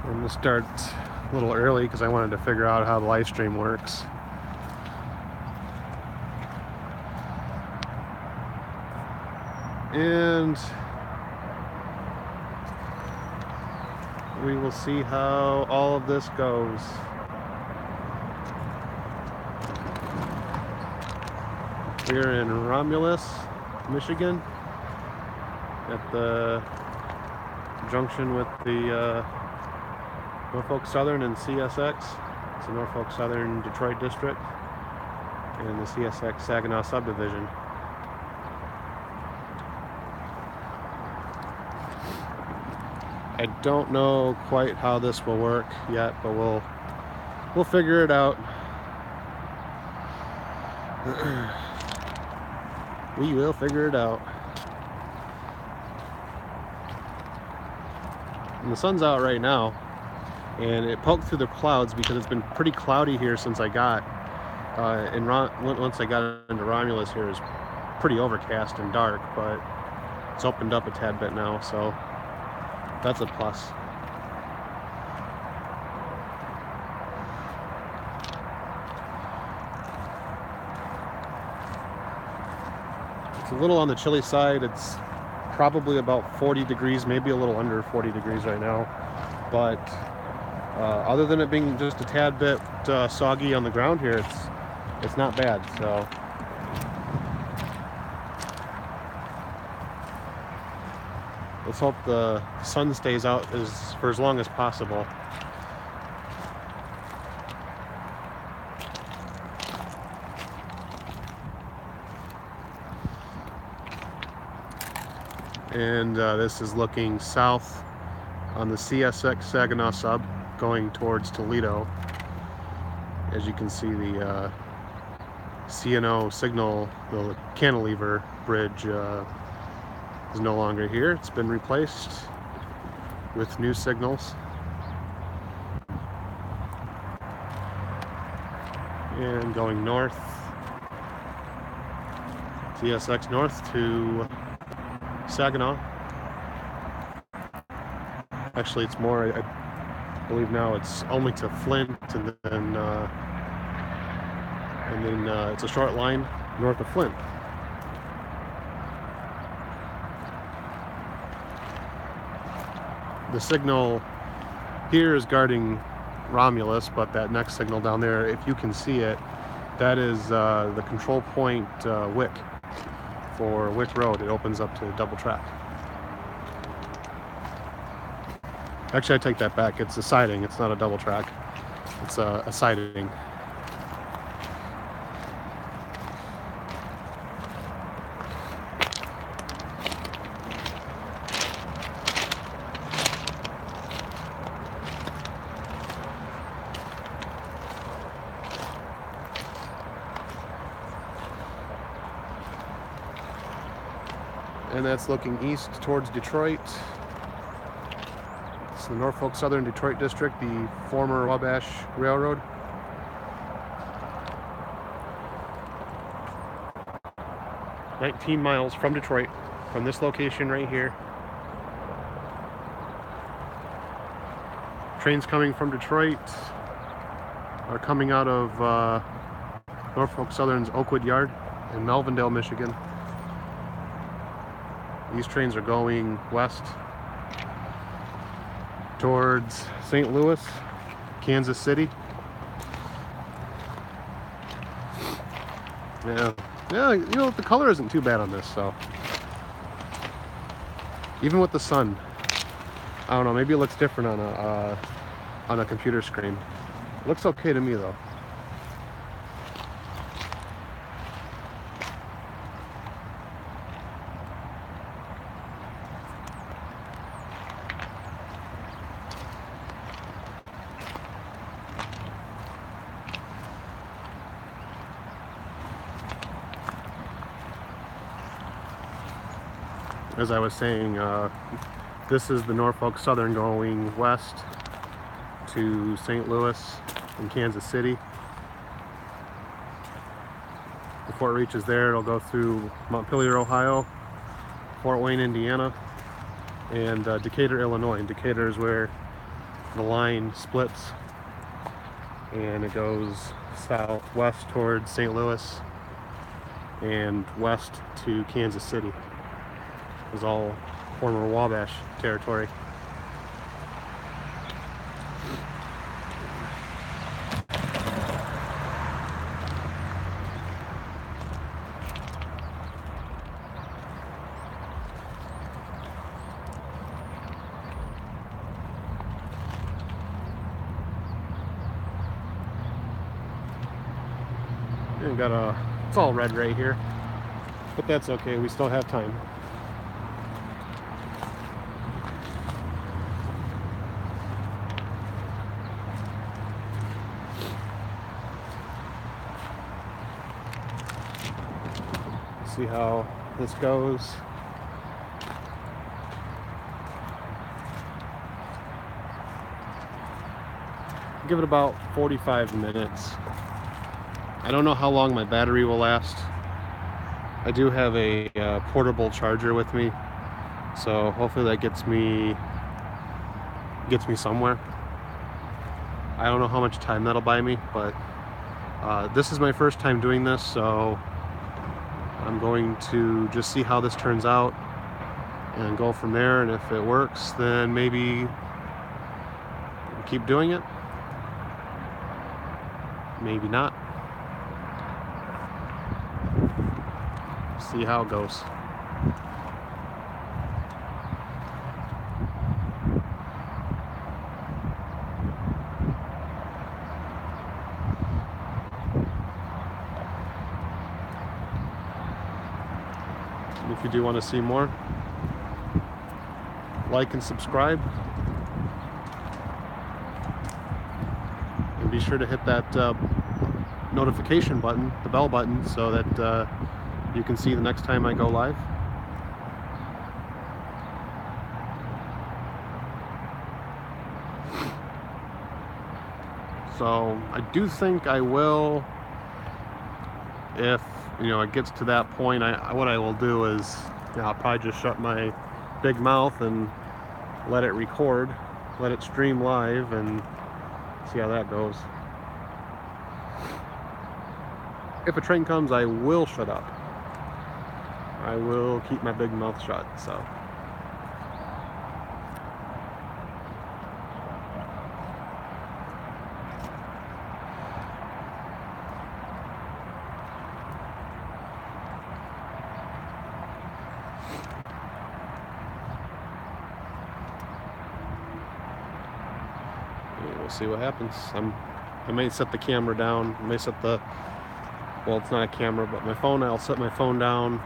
I'm going to start a little early because I wanted to figure out how the live stream works. And we will see how all of this goes. We're in Romulus, Michigan, at the junction with the Norfolk Southern and CSX. It's the Norfolk Southern Detroit District and the CSX Saginaw Subdivision. I don't know quite how this will work yet, but we'll figure it out. We will figure it out. And the sun's out right now, and it poked through the clouds because it's been pretty cloudy here since I got once I got into Romulus here, it's pretty overcast and dark, but it's opened up a tad bit now, so that's a plus. It's a little on the chilly side. It's probably about 40 degrees, maybe a little under 40 degrees right now, but other than it being just a tad bit soggy on the ground here, it's not bad. So let's hope the sun stays out for as long as possible. And this is looking south on the CSX Saginaw sub going towards Toledo. As you can see, the CNO signal, the cantilever bridge is no longer here. It's been replaced with new signals. And going north, CSX north to Saginaw. Actually, it's more, I believe now it's only to Flint, and then it's a short line north of Flint. The signal here is guarding Romulus, but that next signal down there, if you can see it, that is the control point Wick for Wick Road. It opens up to double track. Actually, I take that back. It's a siding. It's not a double track. It's a siding. And that's looking east towards Detroit. It's the Norfolk Southern Detroit District, the former Wabash Railroad. "19 miles from Detroit, from this location right here. Trains coming from Detroit are coming out of Norfolk Southern's Oakwood Yard in Melvindale, Michigan. These trains are going west towards St. Louis, Kansas City. Yeah, you know, the color isn't too bad on this, so even with the sun, I don't know, maybe it looks different on a computer screen. It looks okay to me though. As I was saying, this is the Norfolk Southern going west to St. Louis and Kansas City. Before it reaches there, it'll go through Montpelier, Ohio, Fort Wayne, Indiana, and Decatur, Illinois. And Decatur is where the line splits and it goes southwest towards St. Louis and west to Kansas City. It was all former Wabash territory. And it's all red right here, but that's okay, we still have time. See how this goes. Give it about 45 minutes. I don't know how long my battery will last. I do have a portable charger with me, so hopefully that gets me somewhere. I don't know how much time that'll buy me, but this is my first time doing this, so I'm going to just see how this turns out and go from there. And if it works, then maybe keep doing it. Maybe not. See how it goes. And if you do want to see more, like and subscribe. And be sure to hit that notification button, the bell button, so that you can see the next time I go live. So I do think I will, if it gets to that point, what I will do is I'll probably just shut my big mouth and let it record, let it stream live, and see how that goes. If a train comes, I will shut up. I will keep my big mouth shut, so. Yeah, we'll see what happens. I may set the camera down. I may set the, well, it's not a camera, but my phone, I'll set my phone down.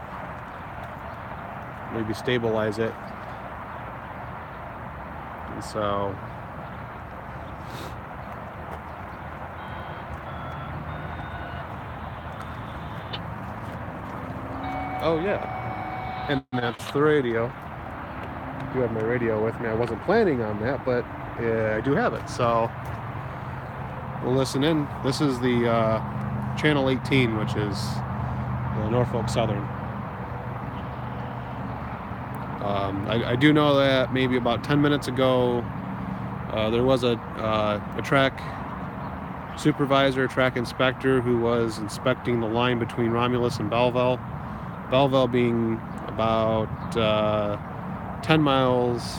Maybe stabilize it. And so oh yeah, and that's the radio. I do have my radio with me. I wasn't planning on that, but I do have it, so we'll listen in. This is the channel 18, which is the Norfolk Southern. I do know that maybe about 10 minutes ago there was a track supervisor, track inspector, who was inspecting the line between Romulus and Belleville. Belleville being about 10 miles,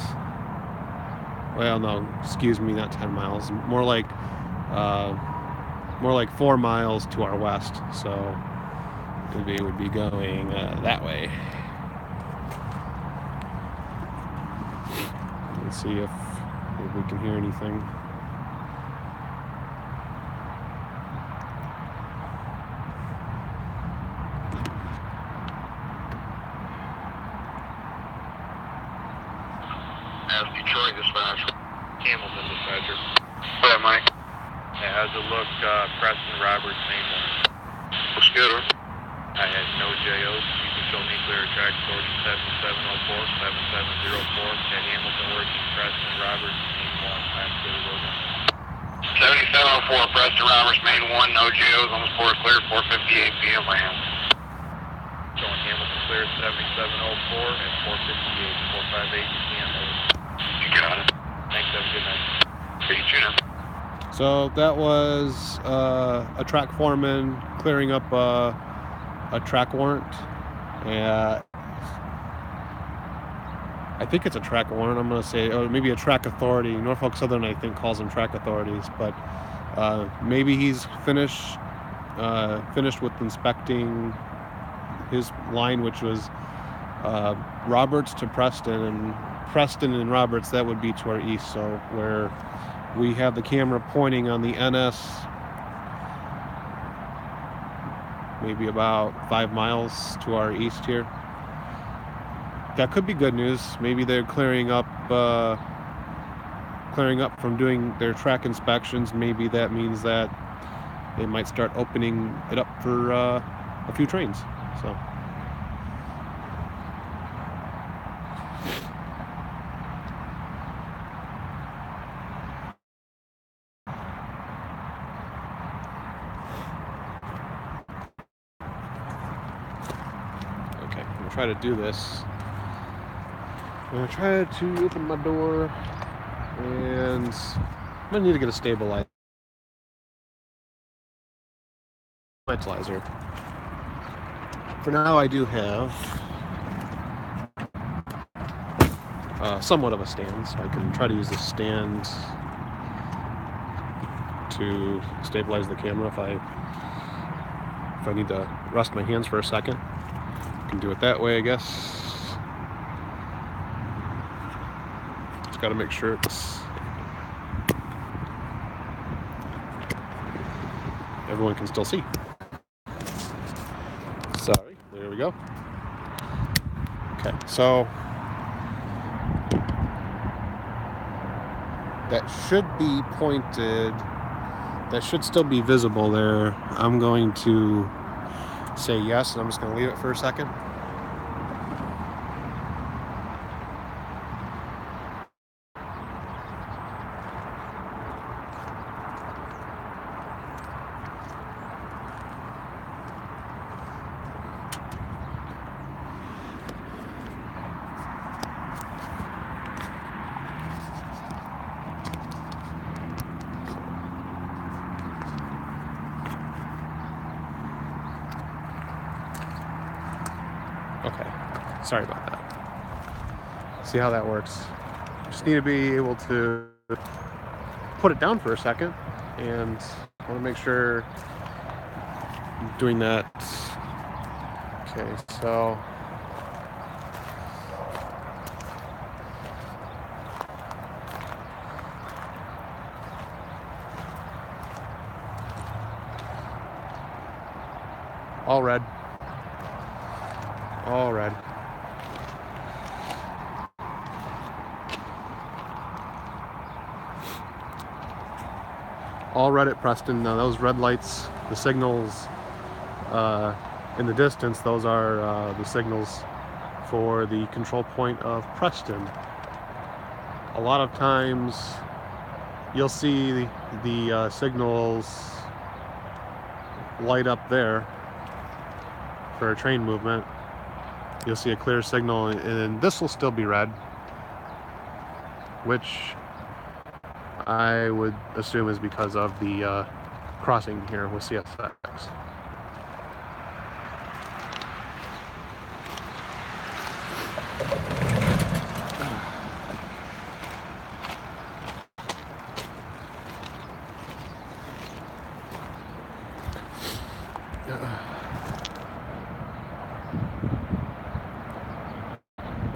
well, no, excuse me, not 10 miles, more like 4 miles to our west, so it would be going that way. Let's see if we can hear anything. Detroit dispatcher. Hamilton dispatcher. Go ahead, Mike. Yeah, how's it look, Preston Roberts, main one? Looks good, huh? I had no JOs. You can show me clear track source 7704, 7704. At Hamilton working, Preston Roberts, main one. I'm clear to go down. 7704, Preston Roberts, main one, no JOs, almost port clear, 4:58 p.m. land. Showing Hamilton clear 7704 and 4:58, 4:58 p.m. over. You got it. Thanks, have a good night. So that was a track foreman clearing up a track warrant. I think it's a track warrant, I'm going to say, or maybe a track authority. Norfolk Southern, I think, calls them track authorities, but maybe he's finished with inspecting his line, which was Roberts to Preston, and Preston and Roberts, that would be to our east. So where we have the camera pointing on the NS, maybe about 5 miles to our east here. That could be good news. Maybe they're clearing up from doing their track inspections. Maybe that means that they might start opening it up for a few trains. So. Okay, I'm gonna try to do this. I'm gonna try to open my door, and I'm gonna need to get a stabilizer. For now, I do have somewhat of a stand, so I can try to use the stand to stabilize the camera if I need to rest my hands for a second. I can do it that way, I guess. Just gotta make sure everyone can still see. Sorry, there we go. Okay, so that should be pointed, that should still be visible there. I'm going to say yes, and I'm just going to leave it for a second. Okay, sorry about that. See how that works. Just need to be able to put it down for a second, and I want to make sure I'm doing that. Okay, so all red. All red. All red at Preston. Now those red lights, the signals in the distance, those are the signals for the control point of Preston. A lot of times you'll see the signals light up there for a train movement. You'll see a clear signal, and this will still be red, which I would assume is because of the crossing here with CSX.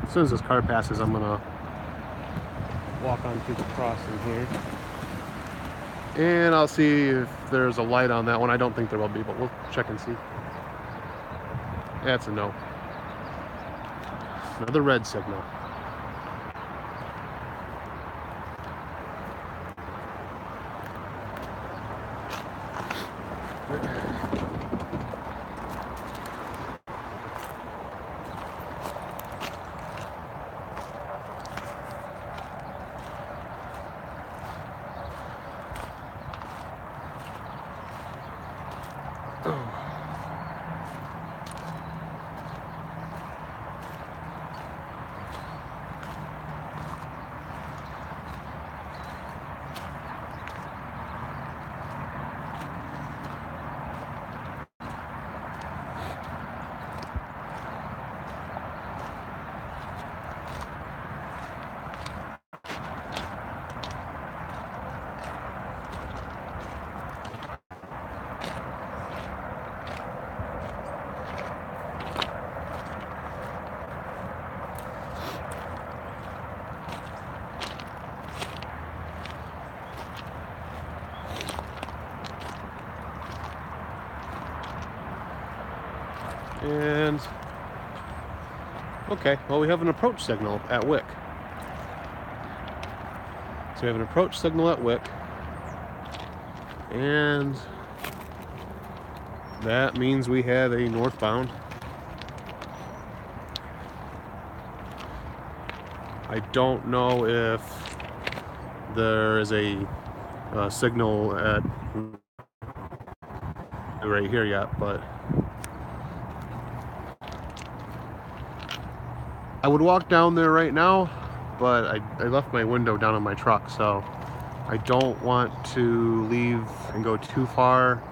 As soon as this car passes, I'm gonna walk onto the crossing here, and I'll see if there's a light on that one. I don't think there will be, but we'll check and see. That's a no. Another red signal. And okay, well, we have an approach signal at Wick. So we have an approach signal at Wick, and that means we have a northbound. I don't know if there is a signal at right here yet, but I would walk down there right now, but I left my window down on my truck, so I don't want to leave and go too far.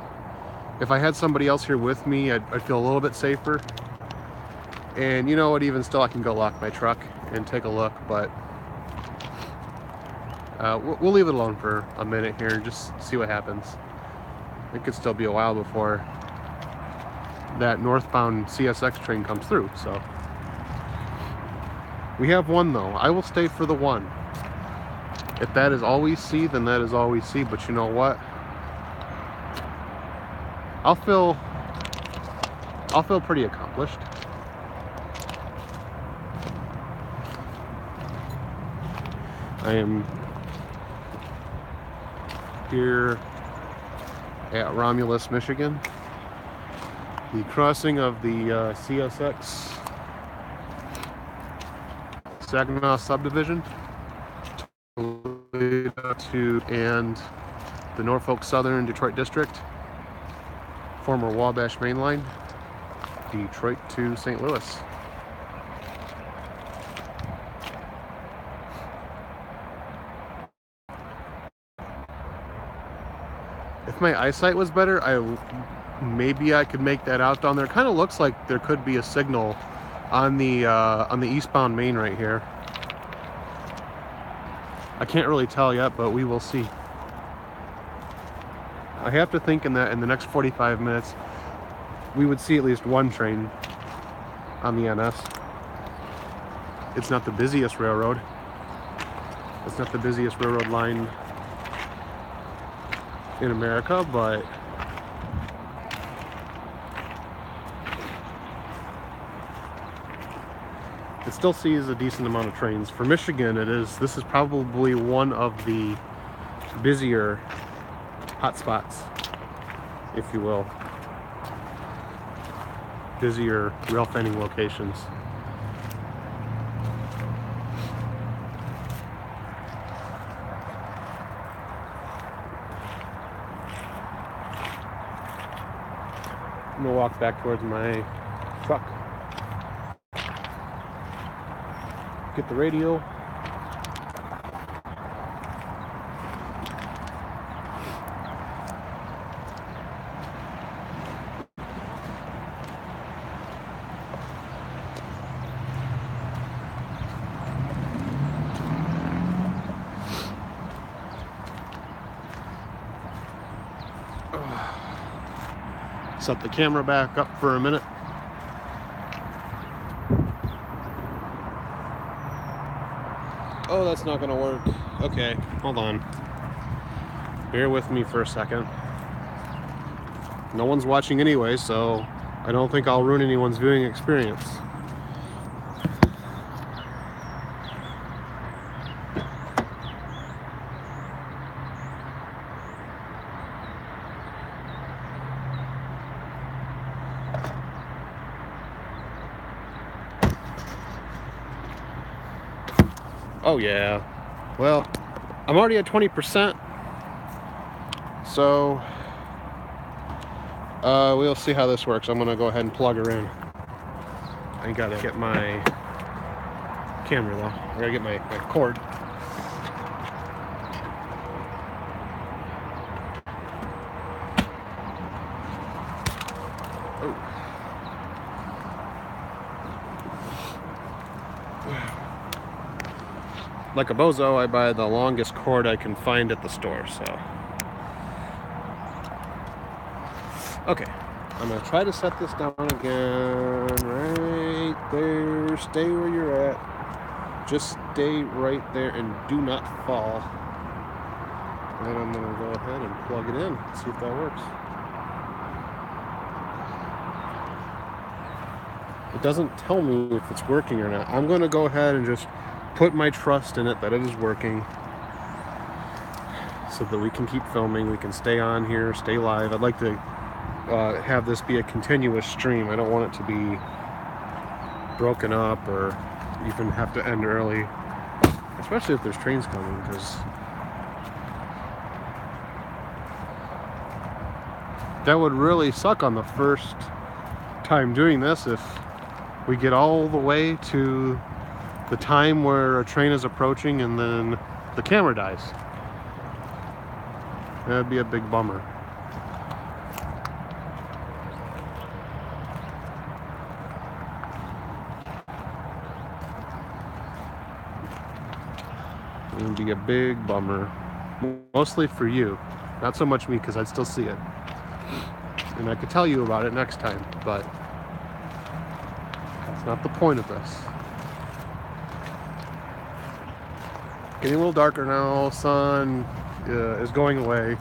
If I had somebody else here with me, I'd feel a little bit safer. And you know what, even still, I can go lock my truck and take a look, but we'll leave it alone for a minute here and just see what happens. It could still be a while before that northbound CSX train comes through, so. We have one though. I will stay for the one. If that is all we see, then that is all we see, but you know what? I'll feel pretty accomplished. I am here at Romulus, Michigan. The crossing of the CSX Saginaw Subdivision and the Norfolk Southern Detroit District, former Wabash Main Line, Detroit to St. Louis. If my eyesight was better, maybe I could make that out down there. Kind of looks like there could be a signal on the eastbound main right here. I can't really tell yet, but we will see. I have to think in the next 45 minutes, we would see at least one train on the NS. It's not the busiest railroad. It's not the busiest railroad line in America, but it still sees a decent amount of trains. For Michigan, this is probably one of the busier hotspots, if you will. Busier rail fanning locations. I'm gonna walk back towards my truck. Get the radio. Set the camera back up for a minute. Oh, that's not gonna work. Okay, hold on. Bear with me for a second. No one's watching anyway, so I don't think I'll ruin anyone's viewing experience. Oh yeah, well, I'm already at 20%, so we'll see how this works. I'm gonna go ahead and plug her in. I gotta get my camera though. I gotta get my cord. Like a bozo, I buy the longest cord I can find at the store, so. Okay, I'm gonna try to set this down again, right there. Stay where you're at. Just stay right there and do not fall. And I'm gonna go ahead and plug it in, see if that works. It doesn't tell me if it's working or not. I'm going to go ahead and just put my trust in it that it is working, so that we can keep filming, we can stay on here, stay live. I'd like to have this be a continuous stream. I don't want it to be broken up or even have to end early, especially if there's trains coming, because that would really suck on the first time doing this if we get all the way to the time where a train is approaching and then the camera dies. That'd be a big bummer. It would be a big bummer. Mostly for you. Not so much me, because I'd still see it. And I could tell you about it next time, but that's not the point of this. Getting a little darker now. Sun is going away.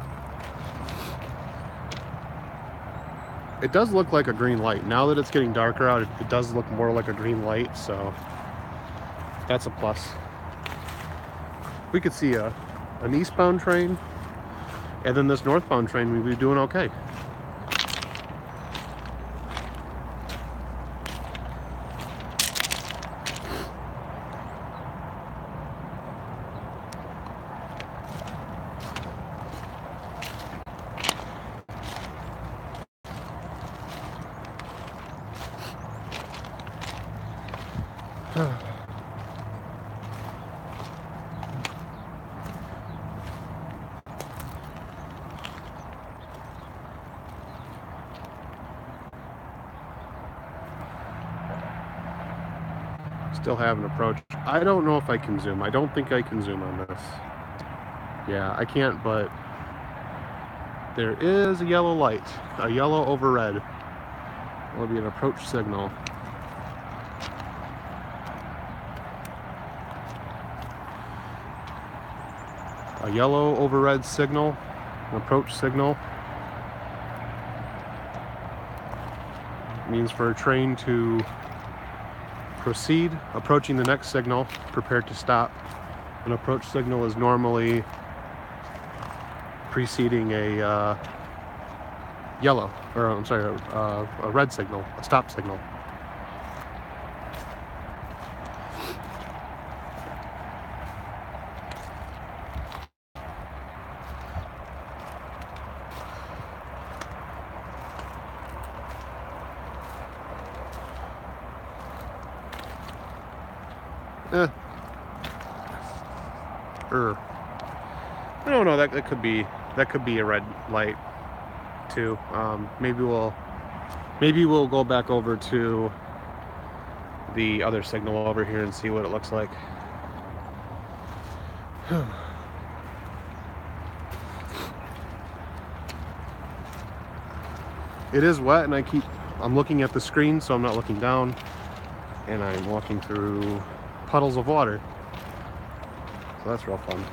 It does look like a green light. Now that it's getting darker out, it does look more like a green light, so that's a plus. We could see an eastbound train, and then this northbound train, we'd be doing okay. Still haven't approached. I don't know if I can zoom. I don't think I can zoom on this. Yeah, I can't, but there is a yellow light. A yellow over red. Will be an approach signal. A yellow over red signal. An approach signal. Means for a train to proceed. Approaching the next signal, prepare to stop. An approach signal is normally preceding a yellow, or I'm sorry, a red signal, a stop signal. I don't know. That could be a red light too. Maybe we'll go back over to the other signal over here and see what it looks like. It is wet, and I'm looking at the screen, so I'm not looking down, and I'm walking through puddles of water. So that's real fun.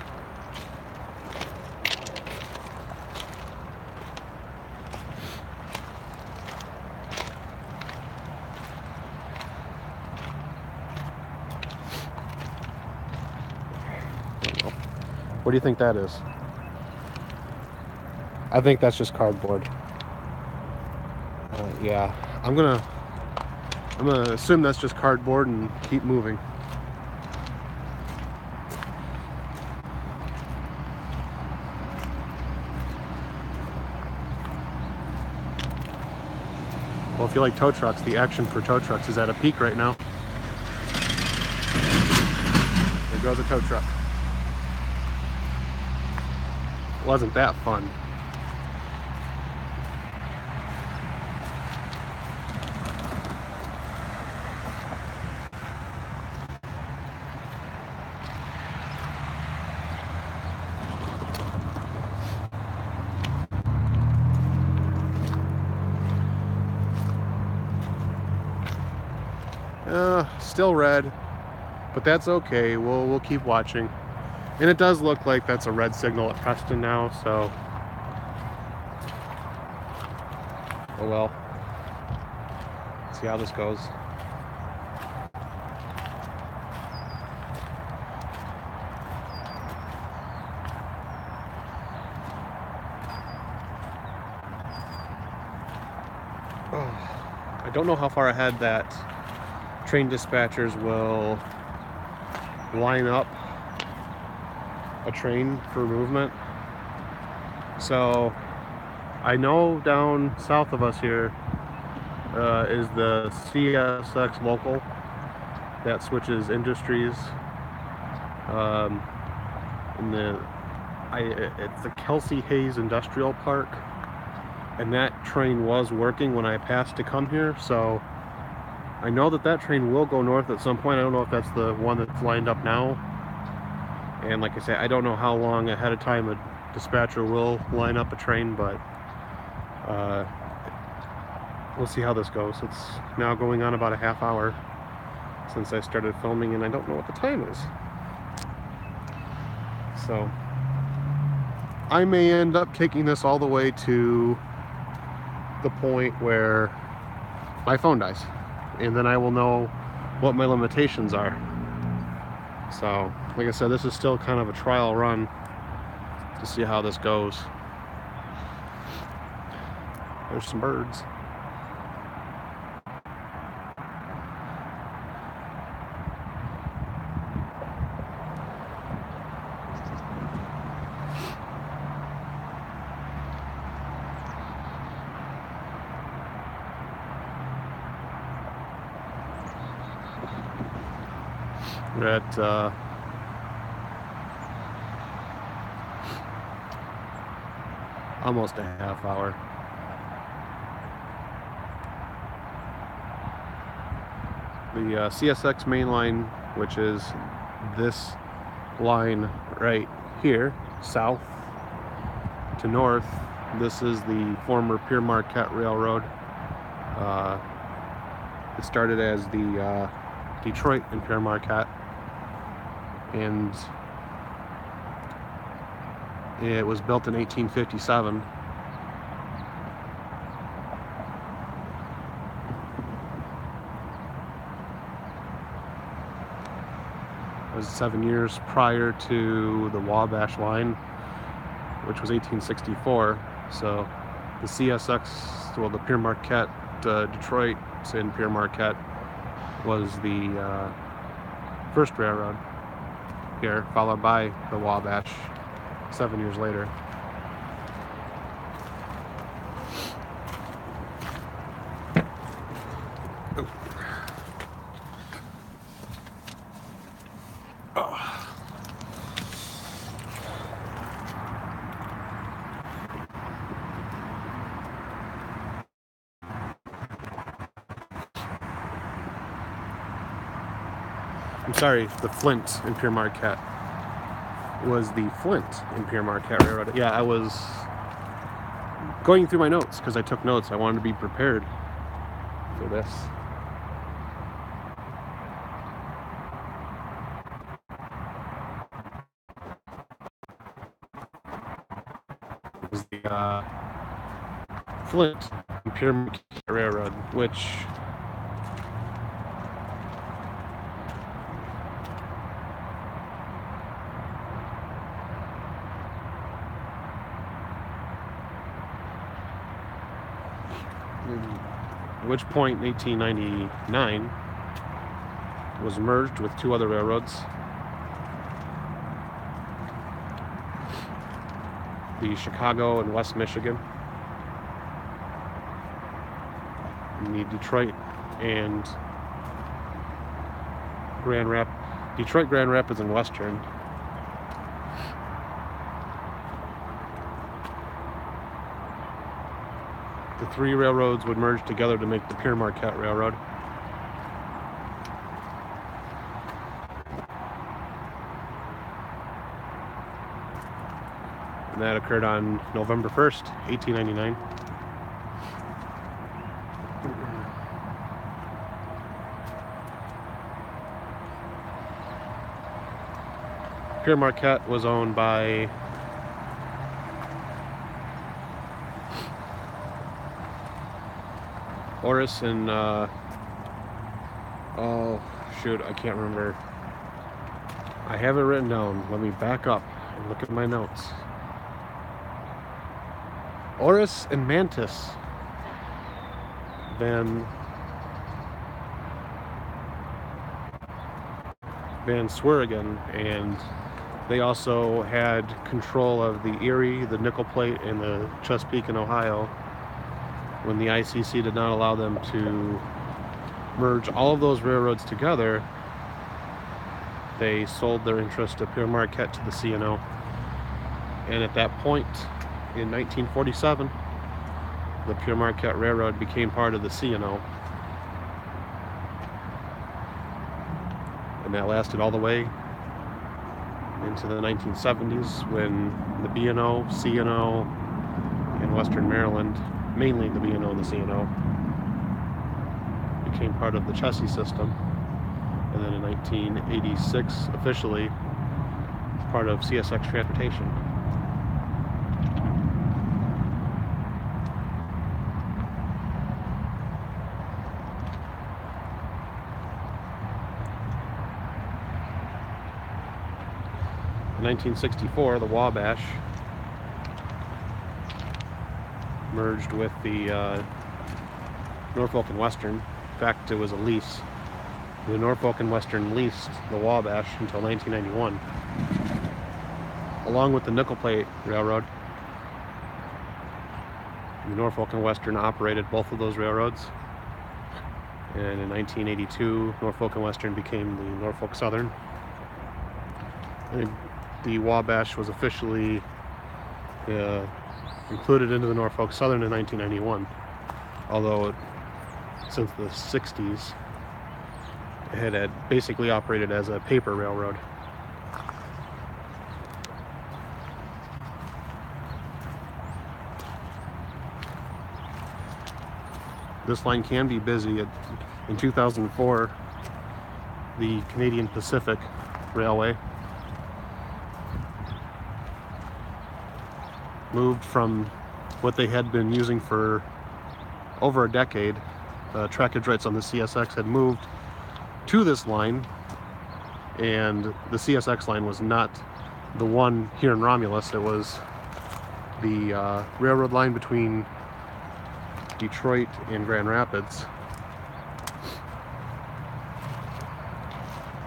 What do you think that is? I think that's just cardboard. Yeah, I'm gonna assume that's just cardboard and keep moving. Well, if you like tow trucks, the action for tow trucks is at a peak right now. There goes a tow truck. Wasn't that fun? Still red, but that's okay. We'll keep watching. And it does look like that's a red signal at Preston now, so oh well. Let's see how this goes. I don't know how far ahead that train dispatchers will line up a train for movement. So I know down south of us here is the CSX local that switches industries. It's the Kelsey Hayes Industrial Park, and that train was working when I passed to come here, so I know that train will go north at some point. I don't know if that's the one that's lined up now, and like I say, I don't know how long ahead of time a dispatcher will line up a train, but we'll see how this goes. It's now going on about a half hour since I started filming, and I don't know what the time is. So I may end up taking this all the way to the point where my phone dies, and then I will know what my limitations are. So like I said, this is still kind of a trial run to see how this goes. There's some birds. We're at almost a half hour. The CSX main line, which is this line right here, south to north, this is the former Pere Marquette Railroad. It started as the Detroit and Pere Marquette, and it was built in 1857. It was 7 years prior to the Wabash line, which was 1864. So the CSX, well, the Pere Marquette, Detroit and Pere Marquette was the first railroad here, followed by the Wabash 7 years later. I'm sorry, the Flint and Pere Marquette was the Flint and Pere Marquette Railroad. Yeah, I was going through my notes because I took notes. I wanted to be prepared for this. It was the Flint and Pere Marquette Railroad, which which point in 1899 was merged with two other railroads, the Chicago and West Michigan, and the Detroit and Detroit Grand Rapids and Western. The three railroads would merge together to make the Pere Marquette Railroad. And that occurred on November 1st, 1899. Pere Marquette was owned by Horace and oh shoot, I can't remember. I have it written down. Let me back up and look at my notes. Horace and Mantis. Van Sweringen, and they also had control of the Erie, the Nickel Plate, and the Chesapeake in Ohio when the ICC did not allow them to merge all of those railroads together. They sold their interest to Pere Marquette to the C&O, and at that point in 1947 the Pere Marquette Railroad became part of the C&O, and that lasted all the way into the 1970s when the B&O, C&O, and Western Maryland, mainly the B&O and the C&O, became part of the Chessie system, and then in 1986 officially part of CSX Transportation. In 1964, the Wabash merged with the Norfolk and Western. In fact, it was a lease. The Norfolk and Western leased the Wabash until 1991, along with the Nickel Plate Railroad. The Norfolk and Western operated both of those railroads, and in 1982, Norfolk and Western became the Norfolk Southern. And the Wabash was officially included into the Norfolk Southern in 1991, although since the 60s it had basically operated as a paper railroad. This line can be busy. In 2004, the Canadian Pacific Railway moved from what they had been using for over a decade. Trackage rights on the CSX had moved to this line, and the CSX line was not the one here in Romulus. It was the railroad line between Detroit and Grand Rapids.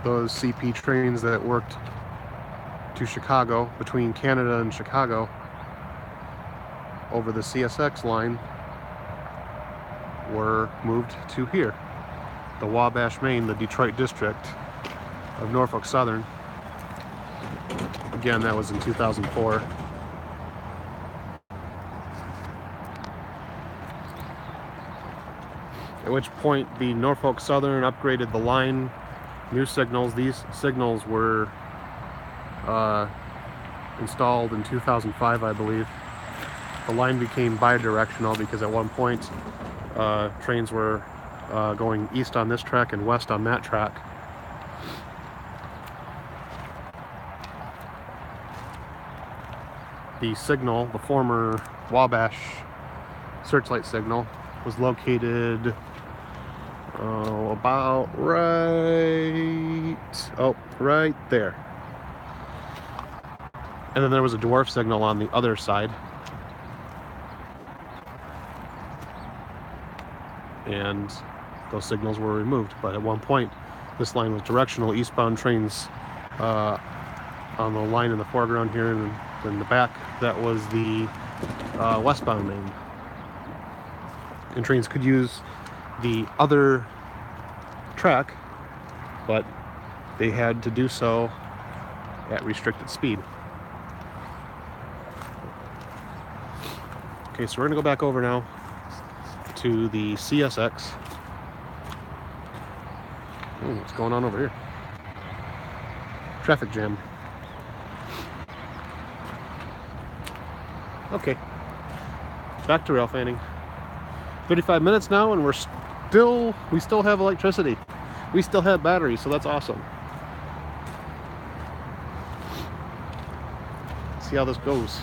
Those CP trains that worked to Chicago, between Canada and Chicago, over the CSX line, were moved to here, the Wabash, Maine, the Detroit district of Norfolk Southern. Again, that was in 2004. At which point the Norfolk Southern upgraded the line, new signals. These signals were installed in 2005, I believe. The line became bi-directional because at one point trains were going east on this track and west on that track. The signal, the former Wabash searchlight signal, was located about right there. And then there was a dwarf signal on the other side. And those signals were removed. But at one point, this line was directional. Eastbound trains on the line in the foreground here and in the back, that was the westbound main. And trains could use the other track, but they had to do so at restricted speed. Okay, so we're going to go back over now to the CSX. What's going on over here? Traffic jam. Okay, back to rail fanning. 35 minutes now, and we still have electricity. We still have batteries, so that's awesome. Let's see how this goes.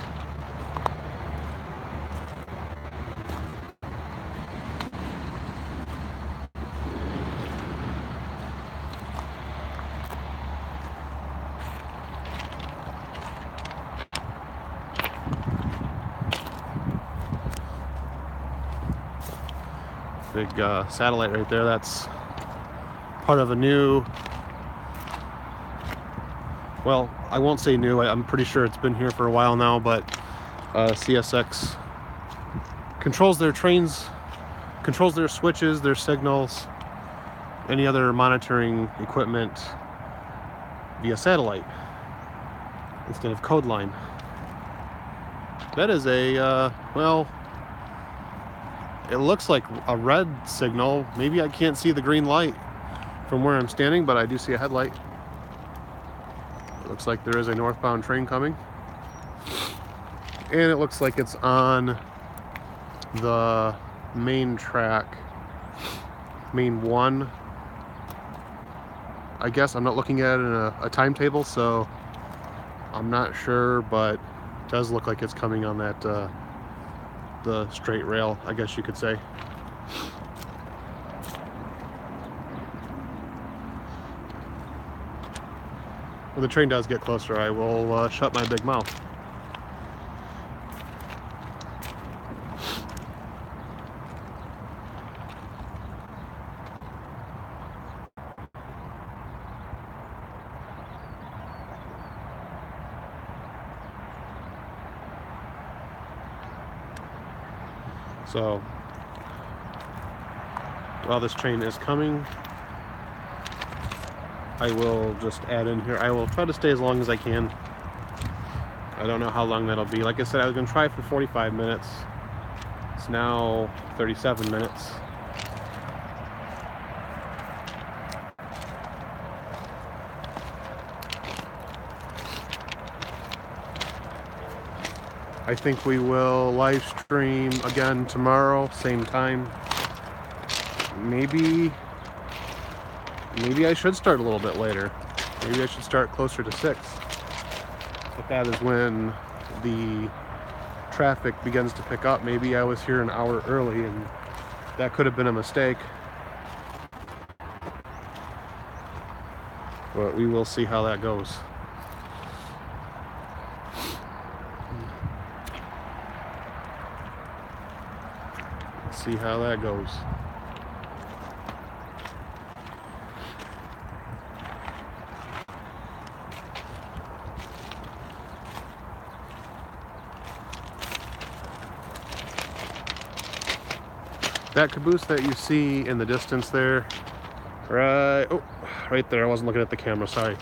big satellite right there. That's part of a new, well, I won't say new, I'm pretty sure it's been here for a while now, but CSX controls their trains, controls their switches, their signals, any other monitoring equipment via satellite instead of code line. That is a, well, it looks like a red signal. Maybe I can't see the green light from where I'm standing, but I do see a headlight. It looks like there is a northbound train coming. And it looks like it's on the main track, main one. I guess I'm not looking at it in a timetable, so I'm not sure, but it does look like it's coming on that the straight rail, I guess you could say. When the train does get closer, I will shut my big mouth. So, while this train is coming, I will just add in here. I will try to stay as long as I can. I don't know how long that'll be. Like I said, I was going to try for 45 minutes. It's now 37 minutes. I think we will live stream again tomorrow, same time. Maybe I should start a little bit later. Maybe I should start closer to 6. But that is when the traffic begins to pick up. Maybe I was here an hour early, and that could have been a mistake. But we will see how that goes. See how that goes. That caboose that you see in the distance there, right there, I wasn't looking at the camera, sorry.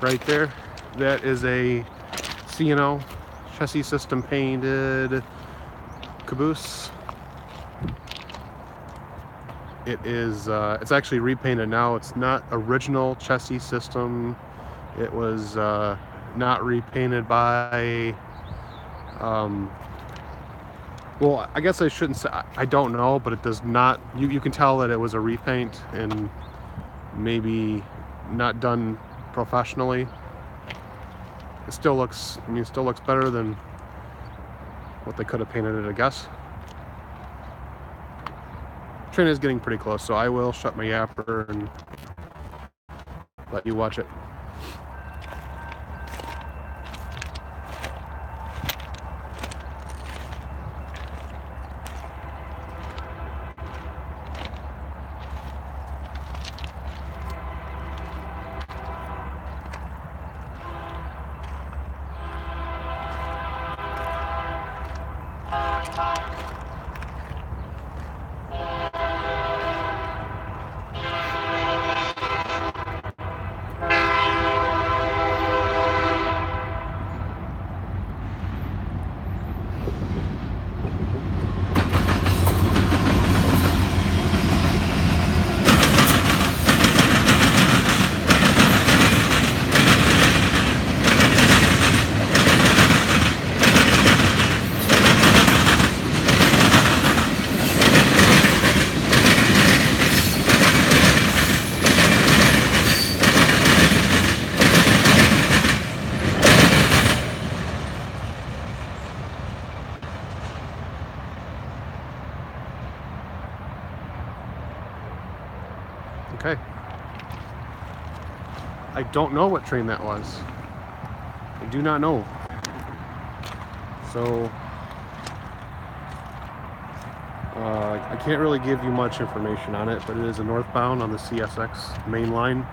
Right there, that is a CNO chassis system painted caboose. It is, it's actually repainted now. It's not original chassis system. It was not repainted by, well, I guess I shouldn't say, I don't know, but it does not, you can tell that it was a repaint and maybe not done professionally. It still looks, I mean, it still looks better than what they could have painted it, I guess. Train is getting pretty close, so I will shut my yapper and let you watch it. Okay. I don't know what train that was. I do not know. So I can't really give you much information on it, but it is a northbound on the CSX main line.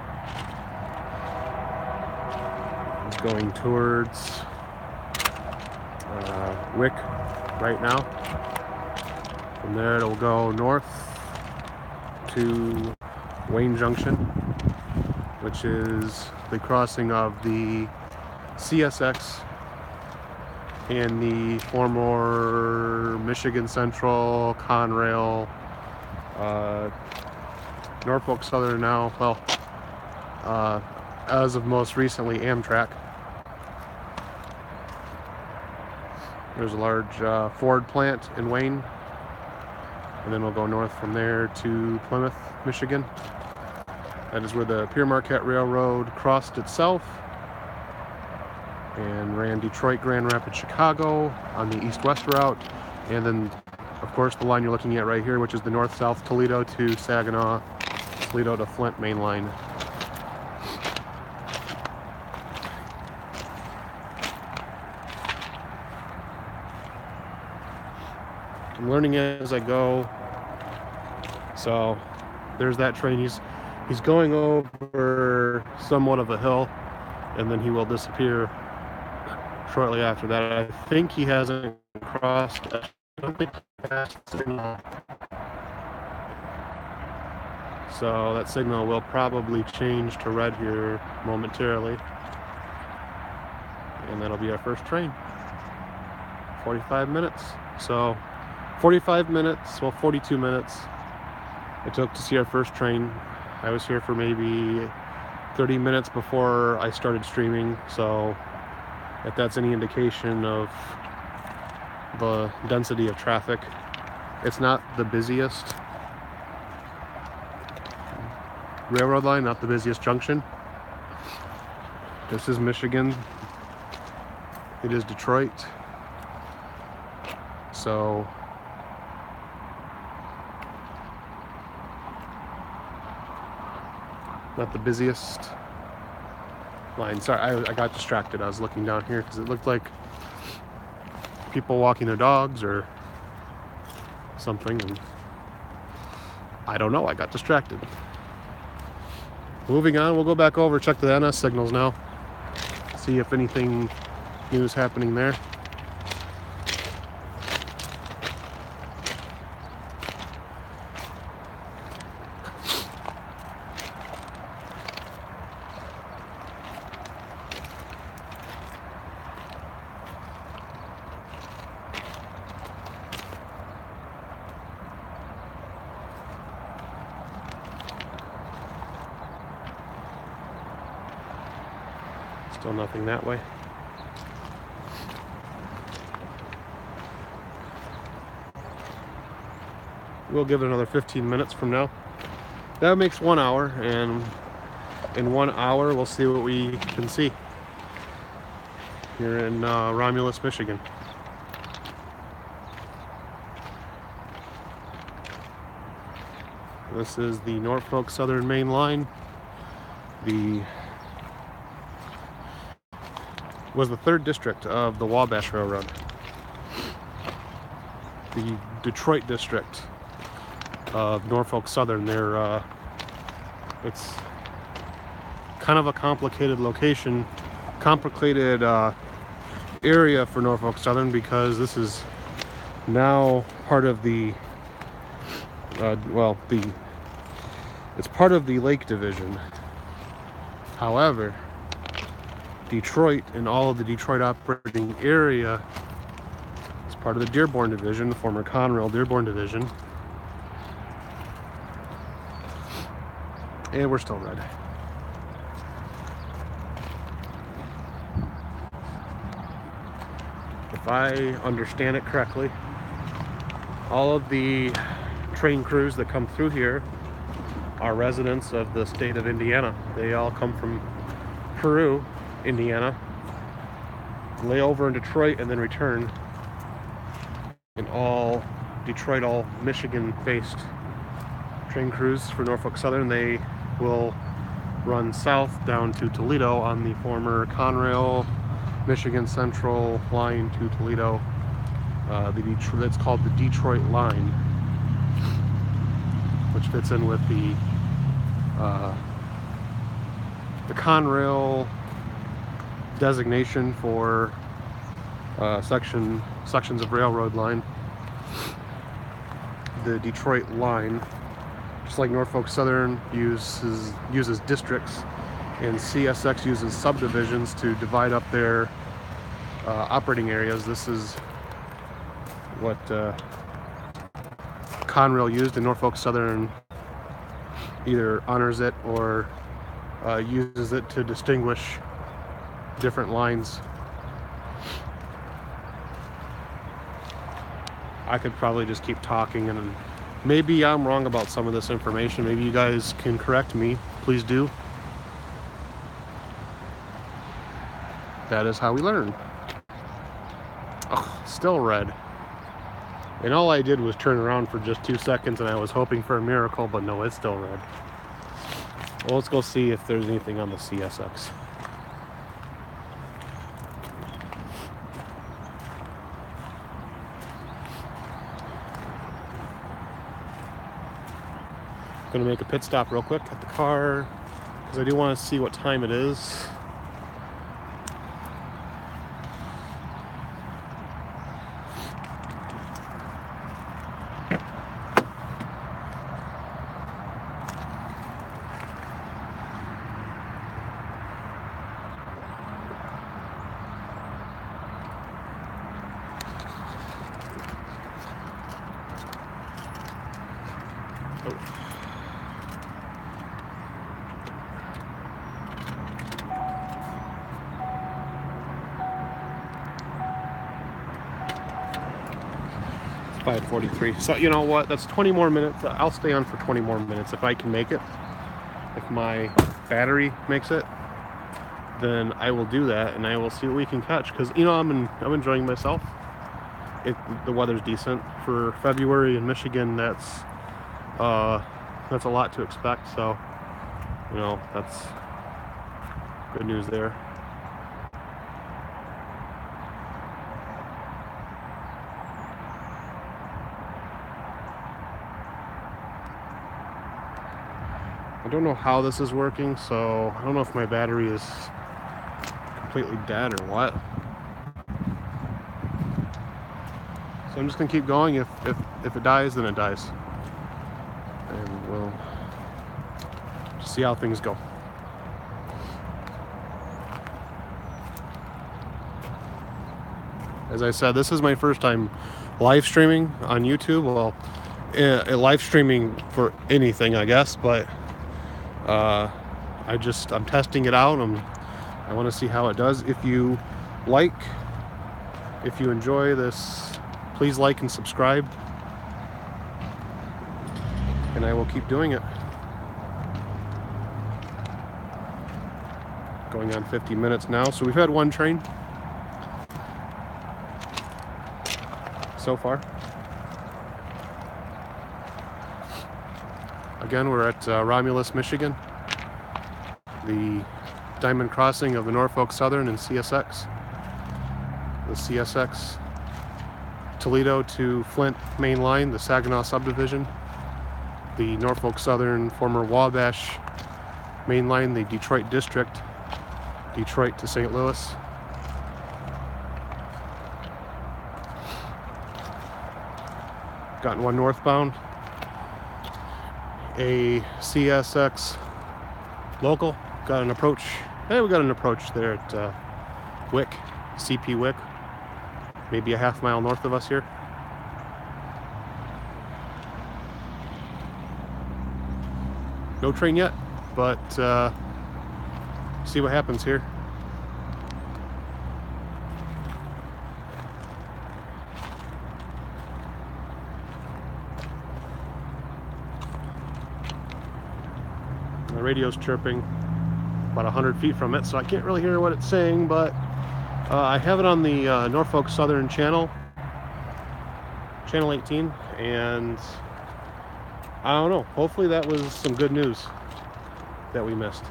It's going towards Wick right now. From there it'll go north to Wayne Junction, which is the crossing of the CSX and the former Michigan Central, Conrail, Norfolk Southern now, well, as of most recently, Amtrak. There's a large Ford plant in Wayne, and then we'll go north from there to Plymouth, Michigan. That is where the Pere Marquette Railroad crossed itself and ran Detroit, Grand Rapids, Chicago on the east-west route, and then of course the line you're looking at right here, which is the north-south Toledo to Saginaw, Toledo to Flint main line. I'm learning as I go. So there's that train. He's going over somewhat of a hill, and then he will disappear shortly after that. I think he hasn't crossed. I don't think he passed Saginaw. So that signal will probably change to red here momentarily, and that'll be our first train. 45 minutes. So 45 minutes, well, 42 minutes it took to see our first train. I was here for maybe 30 minutes before I started streaming, so if that's any indication of the density of traffic, it's not the busiest railroad line, not the busiest junction. This is Michigan. It is Detroit. So not the busiest line. Sorry, I got distracted. I was looking down here because it looked like people walking their dogs or something, and I don't know, I got distracted. Moving on, we'll go back over, check the NS signals now, see if anything new is happening there. Still nothing that way. We'll give it another 15 minutes from now. That makes 1 hour, and in 1 hour we'll see what we can see here in Romulus, Michigan. This is the Norfolk Southern Main Line. Was the 3rd district of the Wabash Railroad. The Detroit district of Norfolk Southern. It's kind of a complicated location, complicated area for Norfolk Southern, because this is now part of the it's part of the Lake Division. However, Detroit and all of the Detroit operating area is part of the Dearborn Division, the former Conrail Dearborn Division. And we're still red. If I understand it correctly, all of the train crews that come through here are residents of the state of Indiana. They all come from Peru, Indiana, lay over in Detroit, and then return. And all Detroit, all Michigan-based train crews for Norfolk Southern, they will run south down to Toledo on the former Conrail Michigan Central line to Toledo. It's called the Detroit line. which fits in with the Conrail designation for sections of railroad line. The Detroit line, just like Norfolk Southern, uses districts, and CSX uses subdivisions to divide up their operating areas. This is what Conrail used, and Norfolk Southern either honors it or uses it to distinguish different lines. I could probably just keep talking, and maybe I'm wrong about some of this information. Maybe you guys can correct me. Please do. That is how we learn. Oh, still red. And all I did was turn around for just 2 seconds, and I was hoping for a miracle, but no, it's still red. Well, let's go see if there's anything on the CSX. Gonna make a pit stop real quick at the car because I do want to see what time it is. Oh. 5:43. So you know what? That's 20 more minutes. I'll stay on for 20 more minutes if I can make it. If my battery makes it, then I will do that, and I will see what we can catch. Because you know I'm enjoying myself. The weather's decent for February in Michigan. That's a lot to expect. So you know that's good news there. I don't know how this is working, so I don't know if my battery is completely dead or what. So I'm just gonna keep going. If it dies, then it dies, and we'll just see how things go. As I said, this is my first time live streaming on YouTube. Well, live streaming for anything, I guess, but I'm testing it out. I want to see how it does. If you enjoy this, please like and subscribe, and I will keep doing it. Going on 50 minutes now, so we've had one train so far. Again, we're at Romulus, Michigan, the diamond crossing of the Norfolk Southern and CSX. The CSX Toledo to Flint main line, the Saginaw Subdivision. The Norfolk Southern former Wabash main line, the Detroit District, Detroit to St. Louis. Gotten one northbound. A CSX local. Got an approach. Hey, we got an approach there at Wick, CP Wick. Maybe a half mile north of us here. No train yet, but see what happens here. The radio's chirping about 100 feet from it, so I can't really hear what it's saying, but I have it on the Norfolk Southern channel 18, and I don't know, hopefully that was some good news that we missed,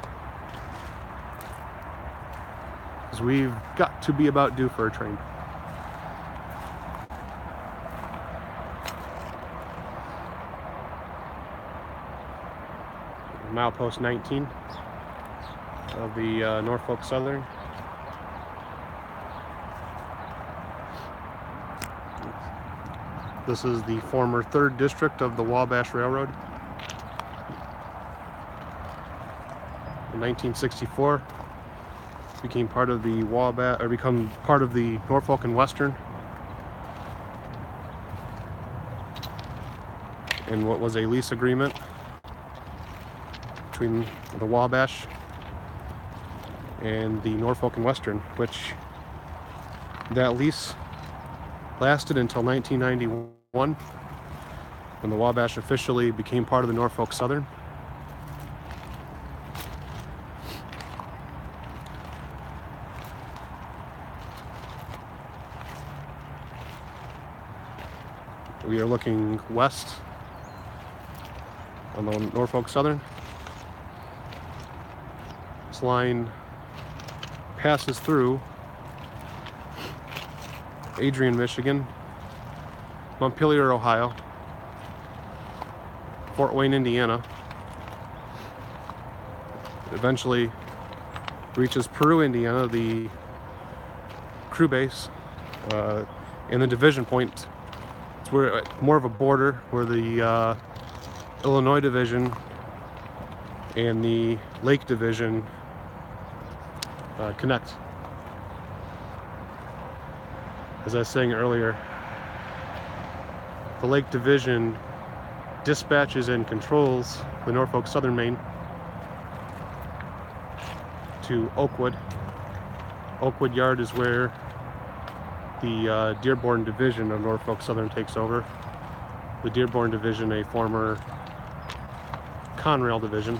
because we've got to be about due for a train. milepost 19 of the Norfolk Southern. This is the former 3rd District of the Wabash Railroad. In 1964, became part of the Norfolk and Western, in what was a lease agreement between the Wabash and the Norfolk and Western, which that lease lasted until 1991, when the Wabash officially became part of the Norfolk Southern. We are looking west on the Norfolk Southern. This line passes through Adrian, Michigan, Montpelier, Ohio, Fort Wayne, Indiana. It eventually reaches Peru, Indiana, the crew base, and the division point. It's where more of a border where the Illinois Division and the Lake Division connect. As I was saying earlier, the Lake Division dispatches and controls the Norfolk Southern Main to Oakwood. Oakwood Yard is where the Dearborn Division of Norfolk Southern takes over. The Dearborn Division, a former Conrail division.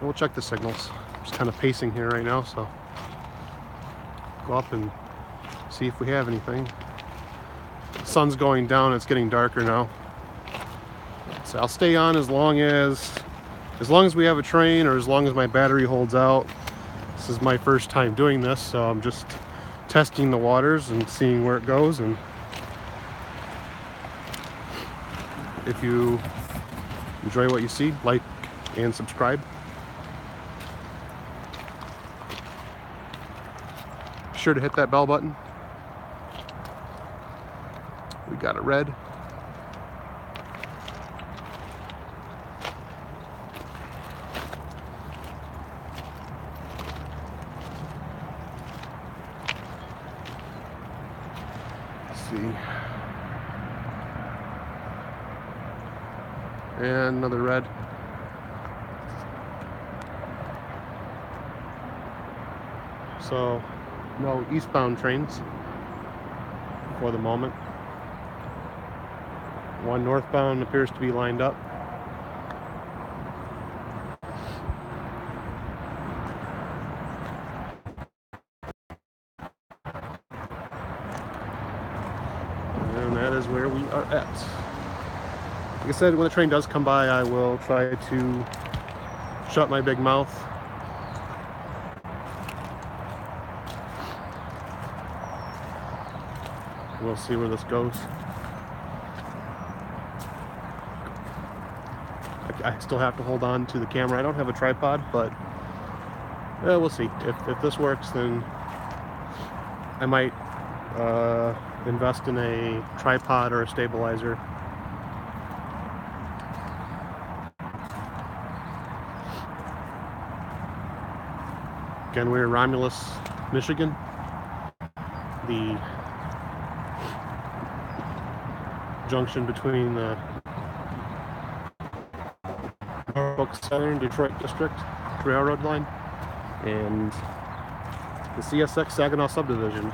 We'll check the signals. I'm just kind of pacing here right now, so go up and see if we have anything. The sun's going down, it's getting darker now. So I'll stay on as long as we have a train, or as long as my battery holds out. This is my first time doing this, so I'm just testing the waters and seeing where it goes. And if you enjoy what you see, like and subscribe. Be sure to hit that bell button. We got it red. Let's see. And another red. So no eastbound trains for the moment. One northbound appears to be lined up. And that is where we are at. Like I said, when the train does come by, I will try to shut my big mouth. We'll see where this goes. I still have to hold on to the camera. I don't have a tripod, but we'll see. If this works, then I might invest in a tripod or a stabilizer. Again, we're in Romulus, Michigan. The junction between the Norfolk Southern Detroit District Railroad line and the CSX Saginaw Subdivision.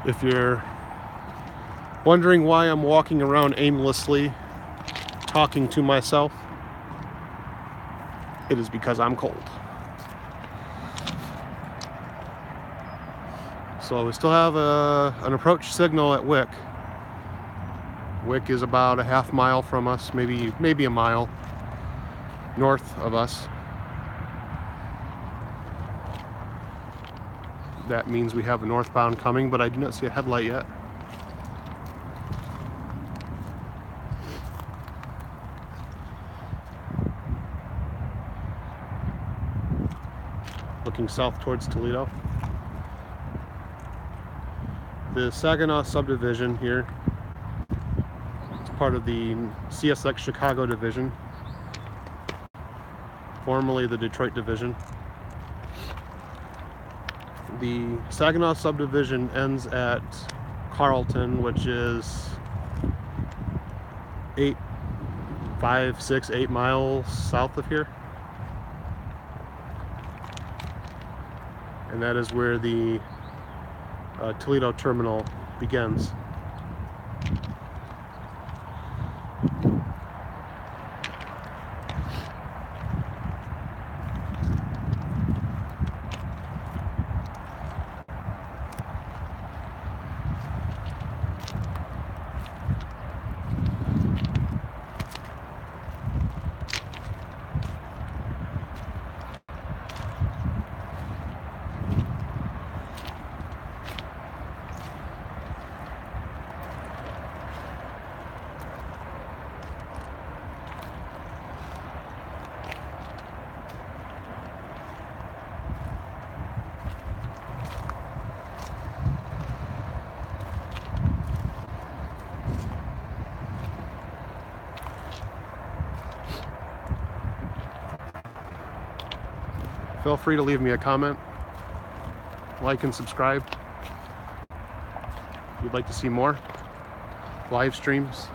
If you're wondering why I'm walking around aimlessly, talking to myself, it is because I'm cold. So we still have an approach signal at Wick. Wick is about a half mile from us, maybe a mile north of us. That means we have a northbound coming, but I do not see a headlight yet. Looking south towards Toledo. The Saginaw Subdivision here is part of the CSX Chicago Division, formerly the Detroit Division. The Saginaw Subdivision ends at Carlton, which is 8 miles south of here. And that is where the Toledo terminal begins. Feel free to leave me a comment, like and subscribe if you'd like to see more live streams.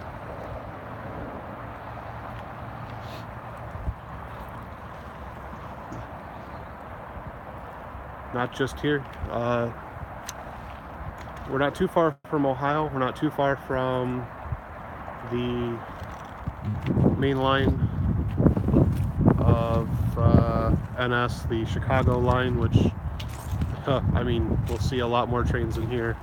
Not just here. We're not too far from Ohio. We're not too far from the main line of NS, the Chicago line, which, I mean, we'll see a lot more trains in here.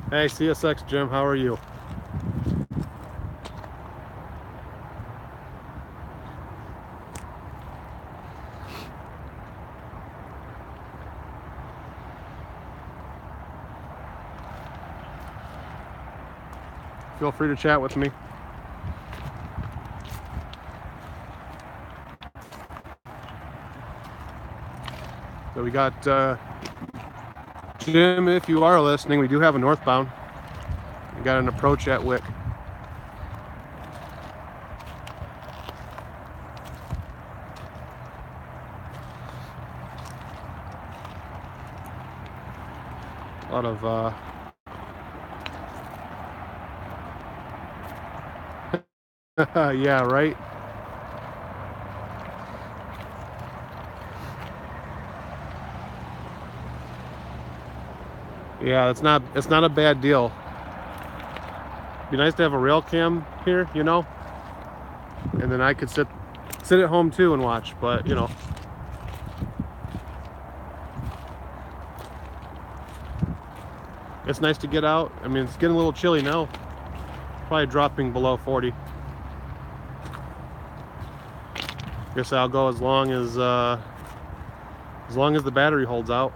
Hey, CSX Jim, how are you? Feel free to chat with me. So we got Jim, if you are listening, we do have a northbound. We got an approach at Wick. A lot of yeah, right. Yeah, it's not a bad deal. Be nice to have a rail cam here, you know, and then I could sit at home too and watch, but you know, it's nice to get out. I mean, it's getting a little chilly now, probably dropping below 40. Guess I'll go as long as the battery holds out.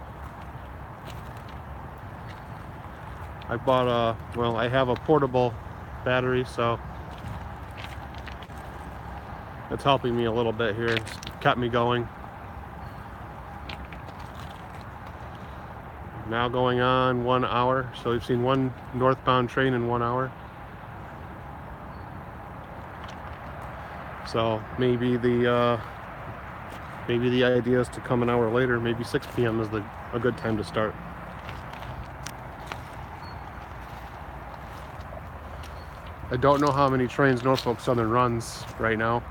I bought I have a portable battery, so it's helping me a little bit here. It's kept me going. Now going on 1 hour, so we've seen one northbound train in 1 hour. So maybe maybe the idea is to come an hour later. Maybe 6 p.m. is a good time to start. I don't know how many trains Norfolk Southern runs right now.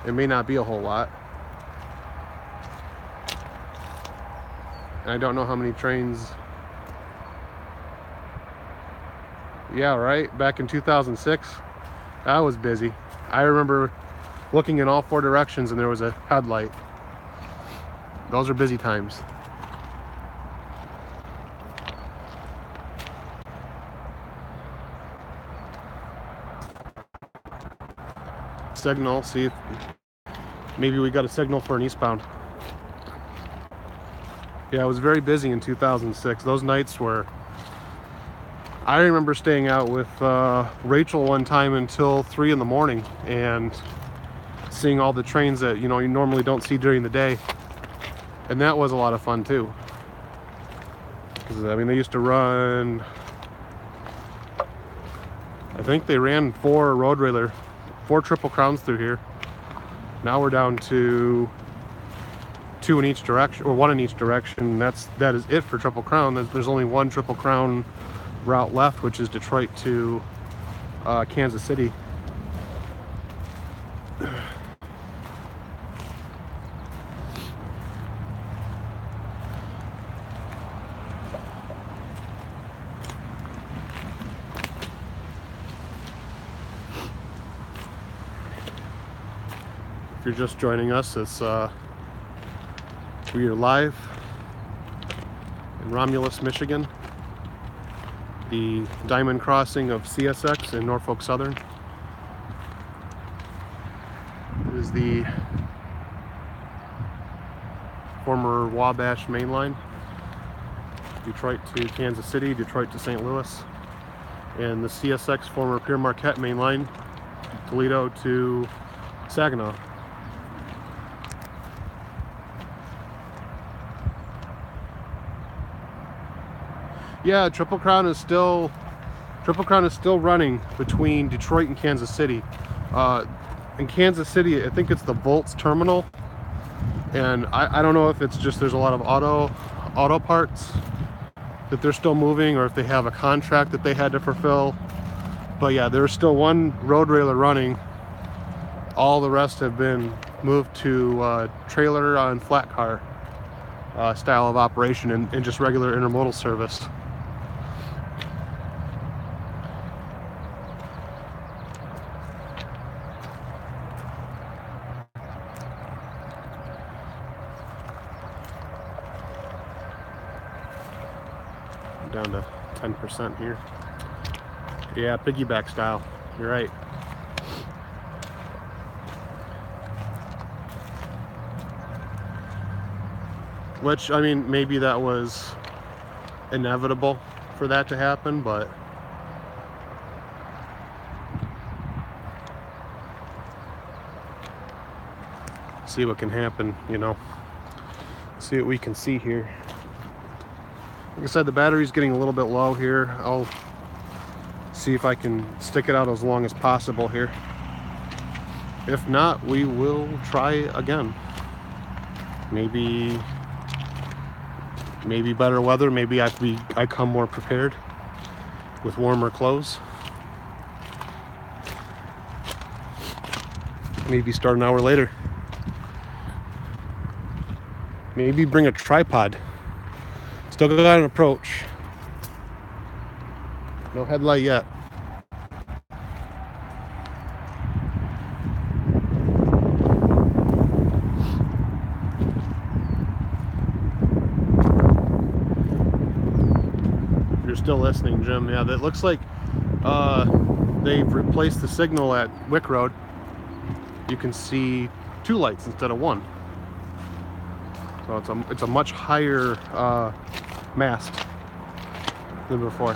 It may not be a whole lot. And I don't know how many trains. Yeah, right. Back in 2006, that was busy. I remember looking in all 4 directions and there was a headlight. Those are busy times. Signal, see if maybe we got a signal for an eastbound. Yeah, it was very busy in 2006. Those nights were, I remember staying out with Rachel one time until 3 in the morning and seeing all the trains that, you know, you normally don't see during the day. And that was a lot of fun too. Because, I mean, they used to run, I think they ran 4 Triple Crowns through here. Now we're down to 2 in each direction, or 1 in each direction. That is it for Triple Crown. There's only 1 Triple Crown route left, which is Detroit to Kansas City. If you're just joining us, it's we are live in Romulus, Michigan, the diamond crossing of CSX in Norfolk Southern. It is the former Wabash main line, Detroit to Kansas City, Detroit to St. Louis, and the CSX former Pierre Marquette main line, Toledo to Saginaw. Yeah, Triple Crown is still running between Detroit and Kansas City. In Kansas City, I think it's the Volts terminal, and I don't know if it's just there's a lot of auto parts that they're still moving, or if they have a contract that they had to fulfill. But yeah, there's still 1 road railer running. All the rest have been moved to trailer and flat car style of operation and just regular intermodal service. Down to 10% here. Yeah, piggyback style. You're right. Which, I mean, maybe that was inevitable for that to happen, but see what can happen, you know. See what we can see here. Like I said, the battery's getting a little bit low here. I'll see if I can stick it out as long as possible here. If not, we will try again. Maybe better weather. Maybe I come more prepared with warmer clothes. Maybe start an hour later. Maybe bring a tripod. Still got an approach. No headlight yet. You're still listening, Jim. Yeah, that looks like they've replaced the signal at Wick Road. You can see 2 lights instead of 1. So it's a much higher mast than before.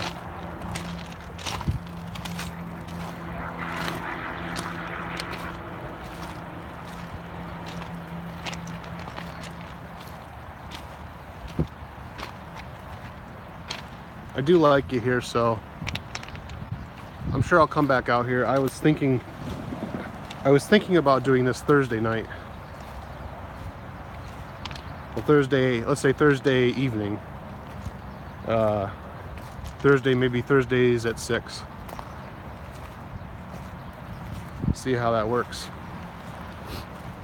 I do like it here, so I'm sure I'll come back out here. I was thinking about doing this Thursday night, well, Thursday, let's say Thursday evening. Thursday, maybe Thursdays at 6. See how that works.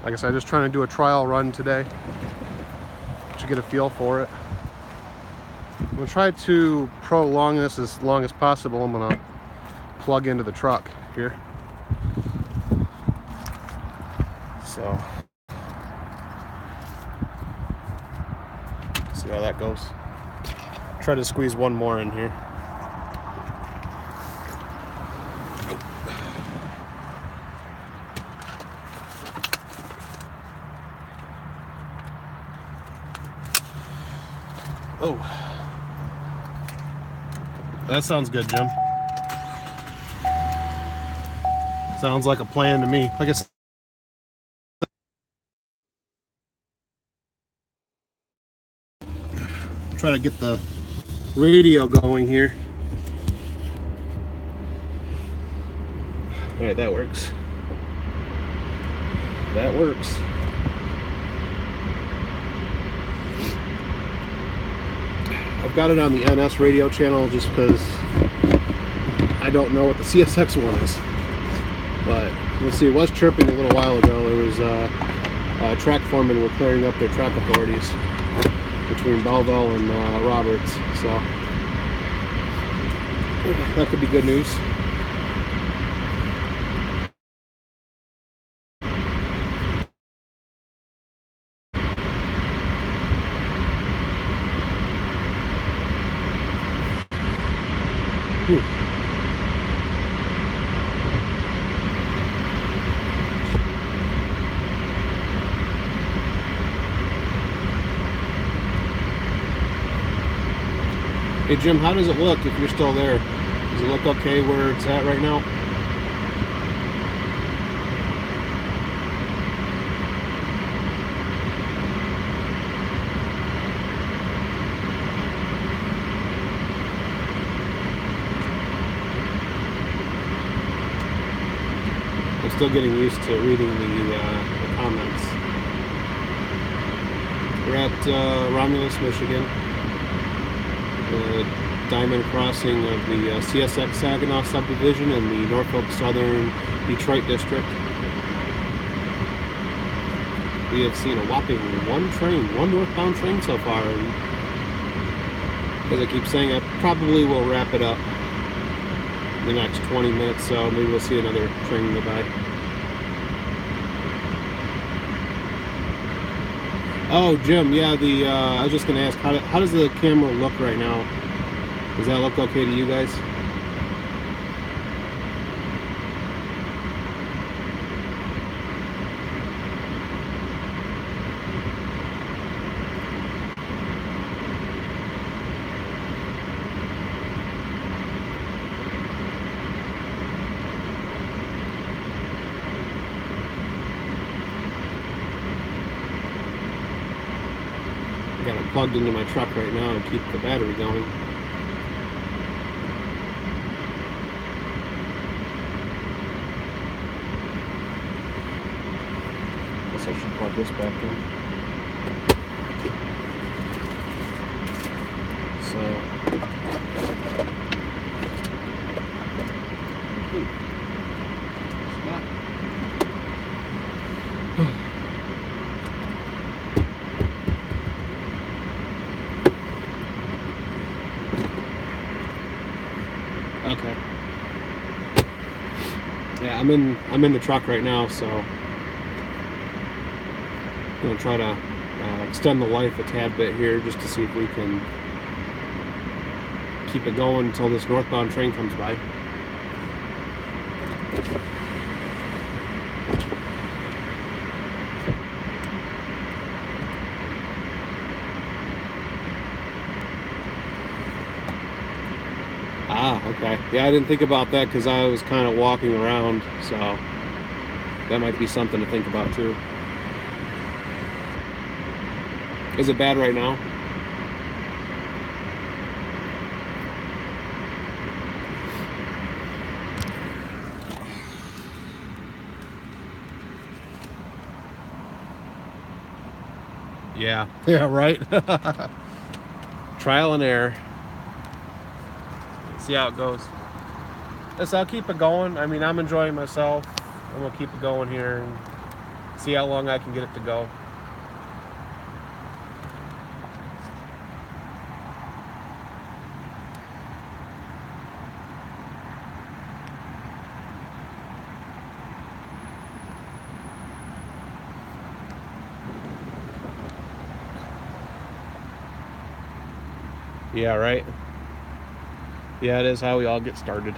Like I said, I'm just trying to do a trial run today to get a feel for it. I'm gonna try to prolong this as long as possible. I'm gonna plug into the truck here. So, see how that goes. Try to squeeze one more in here. Oh, that sounds good, Jim. Sounds like a plan to me. I guess try to get the radio going here. All right, that works. That works. I've got it on the NS radio channel just because I don't know what the CSX one is. But let's see, it was chirping a little while ago. It was track foremen were clearing up their track authorities between Belleville and Roberts. So that could be good news. Hey Jim, how does it look if you're still there? Does it look okay where it's at right now? I'm still getting used to reading the comments. We're at Romulus, Michigan. The diamond crossing of the CSX Saginaw Subdivision in the Norfolk Southern Detroit District. We have seen a whopping one northbound train so far. And as I keep saying, I probably will wrap it up in the next 20 minutes, so maybe we'll see another train go by. Oh, Jim, yeah, I was just going to ask, how does the camera look right now? Does that look okay to you guys? Got it plugged into my truck right now to keep the battery going. Guess I should plug this back in. So. Okay. Yeah, I'm in the truck right now, so I'm gonna try to extend the life a tad bit here, just to see if we can keep it going until this northbound train comes by. Ah, okay. Yeah, I didn't think about that because I was kind of walking around, so that might be something to think about too. Is it bad right now? Yeah. Yeah, right? Trial and error. See how it goes. Yes, I'll keep it going. I mean, I'm enjoying myself. I'm going to keep it going here and see how long I can get it to go. Yeah, right? Yeah, it is how we all get started.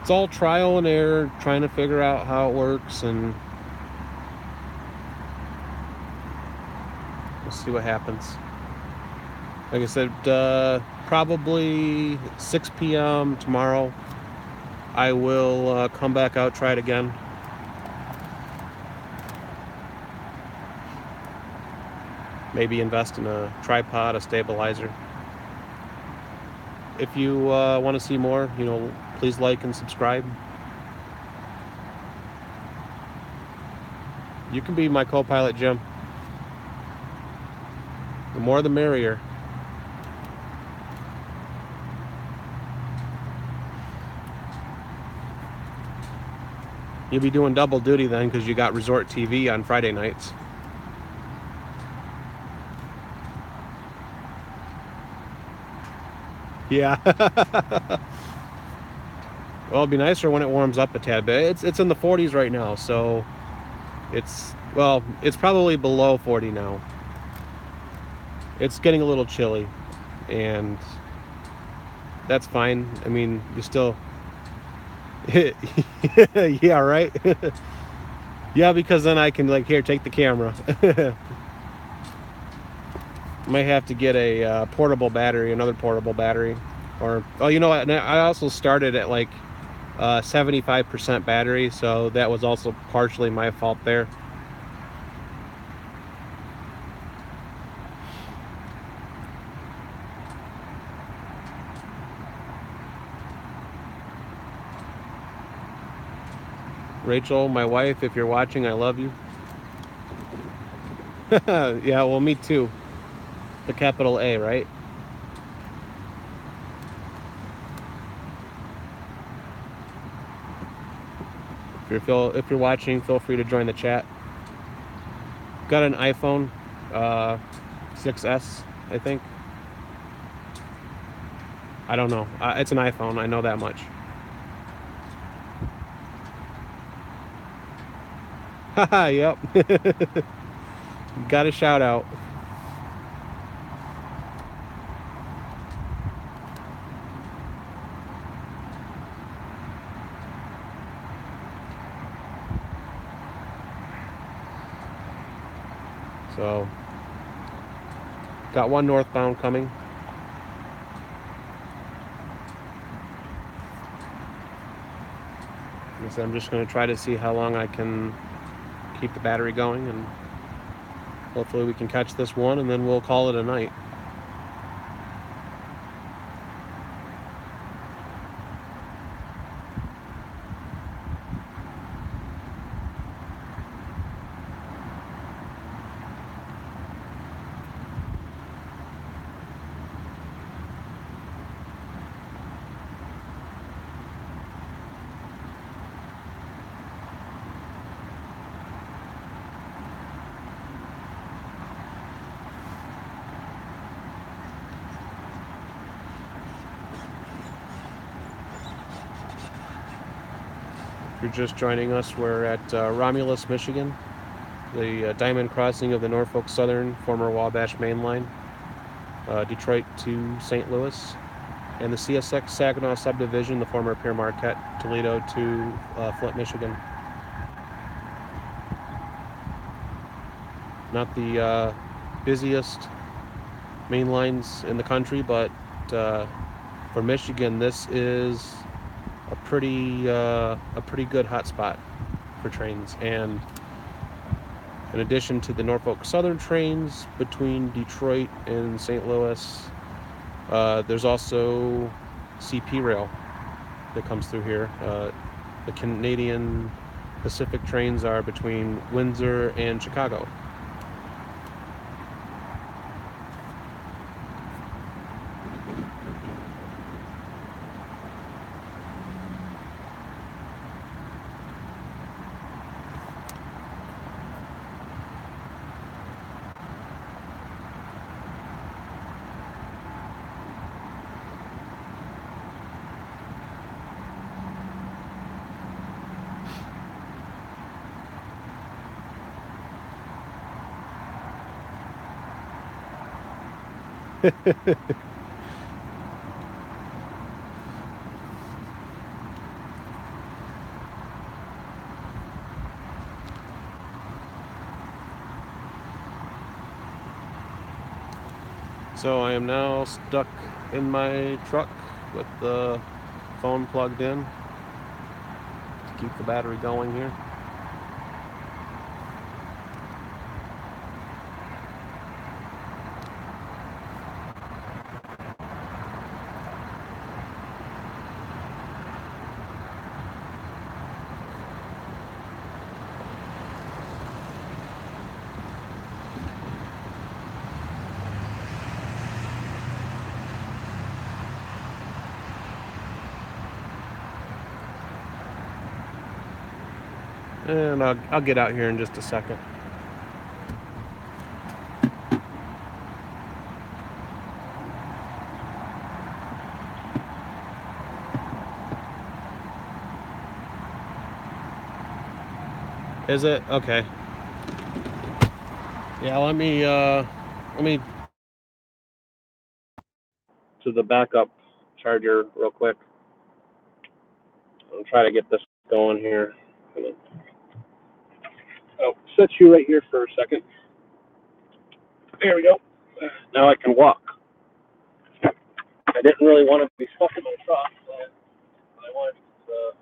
It's all trial and error, trying to figure out how it works, and we'll see what happens. Like I said, probably 6 p.m. tomorrow, I will come back out, try it again. Maybe invest in a tripod, a stabilizer. If you want to see more, please like and subscribe. You can be my co-pilot, Jim. The more the merrier. You'll be doing double duty then, because you got Resort TV on Friday nights. Yeah. Well, it'll be nicer when it warms up a tad bit. It's in the 40s right now, so it's probably below 40 now. It's getting a little chilly, and that's fine. I mean, you still... Yeah, right? Yeah, because then I can, here, take the camera. Might have to get a portable battery, another portable battery. Or, oh, you know what? I also started at 75% battery, so that was also partially my fault there. Rachel, my wife, if you're watching, I love you. Yeah, well, me too. The capital A, right? If you're watching, feel free to join the chat. Got an iPhone 6S, I think. I don't know. It's an iPhone, I know that much. Haha, yep. Got a shout out. So, got one northbound coming. So I'm just going to try to see how long I can keep the battery going, and hopefully we can catch this one, and then we'll call it a night. If you're just joining us, we're at Romulus, Michigan, the diamond crossing of the Norfolk Southern, former Wabash Main Line, Detroit to St. Louis, and the CSX Saginaw Subdivision, the former Pier Marquette, Toledo to Flint, Michigan. Not the busiest main lines in the country, but for Michigan, this is a pretty good hotspot for trains. And in addition to the Norfolk Southern trains between Detroit and St. Louis, there's also CP Rail that comes through here. The Canadian Pacific trains are between Windsor and Chicago. So I am now stuck in my truck with the phone plugged in to keep the battery going here. And I'll get out here in just a second. Is it? Okay. Yeah, let me to the backup charger real quick. I'll try to get this going here. I'll set you right here for a second. There we go. Now I can walk. I didn't really want to be stuck in my truck, but I wanted to